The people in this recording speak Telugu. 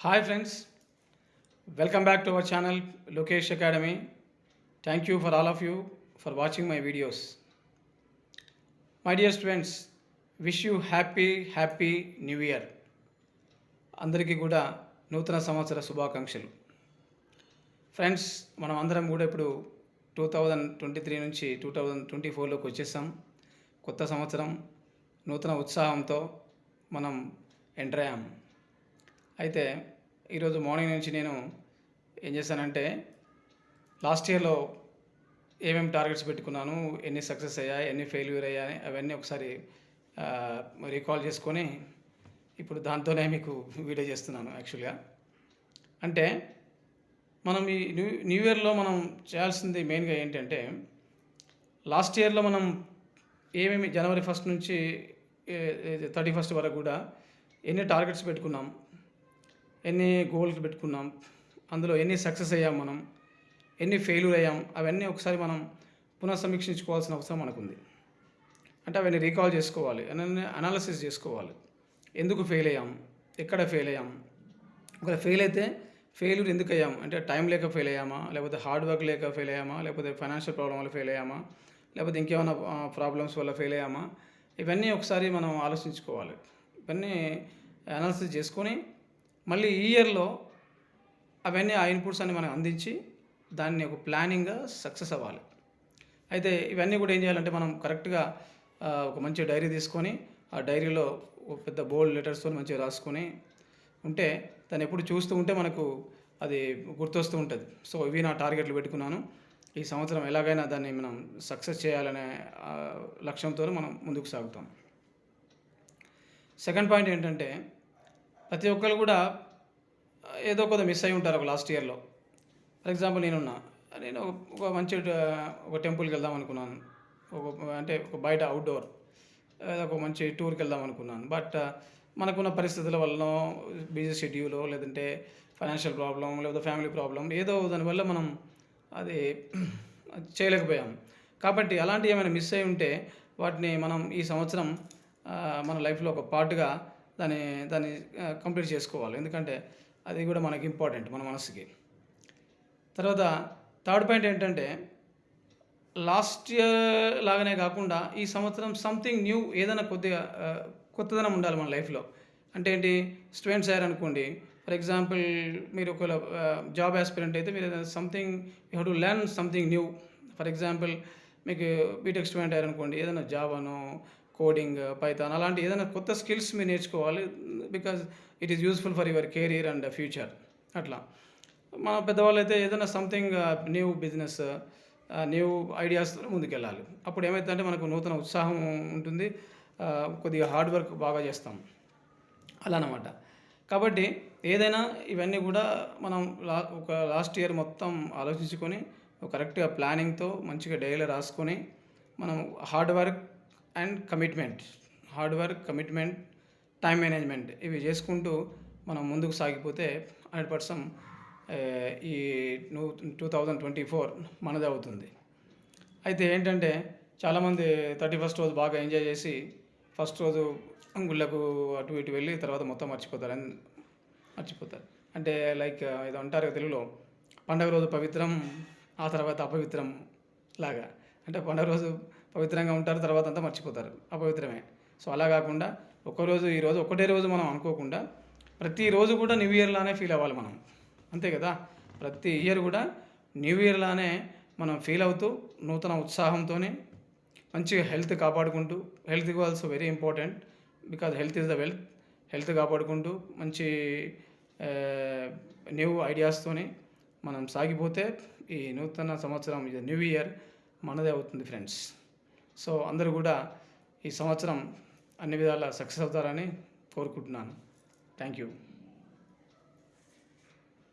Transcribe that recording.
Hi friends, welcome back to our channel Lokesh Academy. Thank you for all of you for watching my videos. My dear students, wish you happy new year. అందరికీ కూడా నూతన సంవత్సర శుభాకాంక్షలు. ఫ్రెండ్స్, మనం అందరం కూడా ఇప్పుడు 2023 నుంచి 2024లోకి వచ్చేసాం. కొత్త సంవత్సరం నూతన ఉత్సాహంతో మనం ఎంటర్ అయ్యాం. అయితే ఈరోజు మార్నింగ్ నుంచి నేను ఏం చేశానంటే లాస్ట్ ఇయర్లో ఏమేమి టార్గెట్స్ పెట్టుకున్నాను, ఎన్ని సక్సెస్ అయ్యాయి, ఎన్ని ఫెయిల్యూర్ అయ్యాయి, అవన్నీ ఒకసారి రీకాల్ చేసుకొని ఇప్పుడు దాంతోనే మీకు వీడియో చేస్తున్నాను. యాక్చువల్గా అంటే మనం ఈ న్యూ ఇయర్లో మనం చేయాల్సింది మెయిన్గా ఏంటంటే, లాస్ట్ ఇయర్లో మనం ఏమేమి జనవరి 1 నుంచి 31 వరకు కూడా ఎన్ని టార్గెట్స్ పెట్టుకున్నాం, ఎన్ని గోల్స్ పెట్టుకున్నాం, అందులో ఎన్ని సక్సెస్ అయ్యాం, మనం ఎన్ని ఫెయిల్యూర్ అయ్యాం, అవన్నీ ఒకసారి మనం పునఃసమీక్షించుకోవాల్సిన అవసరం మనకుంది. అంటే అవన్నీ రీకాల్ చేసుకోవాలి, అనాలిసిస్ చేసుకోవాలి. ఎందుకు ఫెయిల్ అయ్యాం, ఎక్కడ ఫెయిల్ అయ్యాం, ఒకవేళ ఫెయిల్ అయితే ఫెయిల్యూర్ ఎందుకు అయ్యాం అంటే టైం లేక ఫెయిల్ అయ్యామా, లేకపోతే హార్డ్ వర్క్ లేక ఫెయిల్ అయ్యామా, లేకపోతే ఫైనాన్షియల్ ప్రాబ్లం వల్ల ఫెయిల్ అయ్యామా, లేకపోతే ఇంకేమైనా ప్రాబ్లమ్స్ వల్ల ఫెయిల్ అయ్యామా, ఇవన్నీ ఒకసారి మనం ఆలోచించుకోవాలి. ఇవన్నీ అనాలిసిస్ చేసుకొని మళ్ళీ ఈ ఇయర్లో అవన్నీ ఆ ఇన్పుట్స్ అన్ని మనం అందించి దాన్ని ఒక ప్లానింగ్గా సక్సెస్ అవ్వాలి. అయితే ఇవన్నీ కూడా ఏం చేయాలంటే మనం కరెక్ట్గా ఒక మంచి డైరీ తీసుకొని ఆ డైరీలో ఒక పెద్ద బోల్డ్ లెటర్స్తో మంచిగా రాసుకొని ఉంటే దాన్ని ఎప్పుడు చూస్తూ ఉంటే మనకు అది గుర్తొస్తూ ఉంటుంది. సో ఇవి నా టార్గెట్లు పెట్టుకున్నాను, ఈ సంవత్సరం ఎలాగైనా దాన్ని మనం సక్సెస్ చేయాలనే లక్ష్యంతో మనం ముందుకు సాగుతాం. సెకండ్ పాయింట్ ఏంటంటే, ప్రతి ఒక్కరు కూడా ఏదో కొంత మిస్ అయి ఉంటారు ఒక లాస్ట్ ఇయర్లో. ఫర్ ఎగ్జాంపుల్ నేను ఒక మంచి ఒక టెంపుల్కి వెళ్దాం అనుకున్నాను, ఒక బయట అవుట్డోర్ ఒక మంచి టూర్కి వెళ్దాం అనుకున్నాను. బట్ మనకున్న పరిస్థితుల వల్ల, బిజీ షెడ్యూలో, లేదంటే ఫైనాన్షియల్ ప్రాబ్లం, లేదా ఫ్యామిలీ ప్రాబ్లం, ఏదో దానివల్ల మనం అది చేయలేకపోయాం. కాబట్టి అలాంటివి ఏమైనా మిస్ అయి ఉంటే వాటిని మనం ఈ సంవత్సరం మన లైఫ్లో ఒక పార్ట్గా దాన్ని కంప్లీట్ చేసుకోవాలి. ఎందుకంటే అది కూడా మనకి ఇంపార్టెంట్, మన మనసుకి. తర్వాత థర్డ్ పాయింట్ ఏంటంటే, లాస్ట్ ఇయర్ లాగానే కాకుండా ఈ సంవత్సరం సంథింగ్ న్యూ, ఏదైనా కొద్దిగా కొత్తదనం ఉండాలి మన లైఫ్లో. అంటే ఏంటి, స్టూడెంట్స్ అయ్యారనుకోండి, ఫర్ ఎగ్జాంపుల్ మీరు ఒకవేళ జాబ్ ఆస్పిరెంట్ అయితే మీరు something you have to learn something new. For example మీకు బీటెక్ స్టూడెంట్ అయ్యారనుకోండి, ఏదైనా జావాను, కోడింగ్, పైథాన్ అలాంటి ఏదైనా కొత్త స్కిల్స్ మీరు నేర్చుకోవాలి. Because it is useful for your career and future. అట్లా మన పెద్దవాళ్ళు అయితే ఏదైనా సంథింగ్ న్యూ బిజినెస్, న్యూ ఐడియాస్తో ముందుకెళ్ళాలి. అప్పుడు ఏమవుతుందంటే మనకు నూతన ఉత్సాహం ఉంటుంది, కొద్దిగా హార్డ్ వర్క్ బాగా చేస్తాం అలా అన్నమాట. కాబట్టి ఏదైనా ఇవన్నీ కూడా మనం ఒక లాస్ట్ ఇయర్ మొత్తం ఆలోచించుకొని ఒక కరెక్ట్గా ప్లానింగ్తో మంచిగా డైలీ రాసుకొని మనం hard work, commitment, time management ఇవి చేసుకుంటూ మనం ముందుకు సాగిపోతే 100% ఈ 2024 మనది అవుతుంది. అయితే ఏంటంటే చాలామంది 31st రోజు బాగా ఎంజాయ్ చేసి ఫస్ట్ రోజు గుళ్ళకు అటు ఇటు వెళ్ళి తర్వాత మొత్తం మర్చిపోతారు. అంటే లైక్ ఏదో అంటారు తెలుగులో, పండగ రోజు పవిత్రం, ఆ తర్వాత అపవిత్రం లాగా. అంటే పండగ రోజు పవిత్రంగా ఉంటారు, తర్వాత అంతా మర్చిపోతారు, అపవిత్రమే. సో అలా కాకుండా ఈరోజు ఒకటే రోజు మనం అనుకోకుండా ప్రతిరోజు కూడా న్యూ ఇయర్ లానే ఫీల్ అవ్వాలి మనం, అంతే కదా. ప్రతి ఇయర్ కూడా న్యూ ఇయర్ లానే మనం ఫీల్ అవుతూ నూతన ఉత్సాహంతోనే మంచిగా హెల్త్ కాపాడుకుంటూ, health also very important because health is the wealth. Health కాపాడుకుంటూ మంచి న్యూ ఐడియాస్తోని మనం సాగిపోతే ఈ నూతన సంవత్సరం, ఇది న్యూ ఇయర్ మనదే అవుతుంది ఫ్రెండ్స్. సో అందరూ కూడా ఈ సంవత్సరం అన్ని విధాలా సక్సెస్ అవుతారని కోరుకుంటున్నాను. Thank you.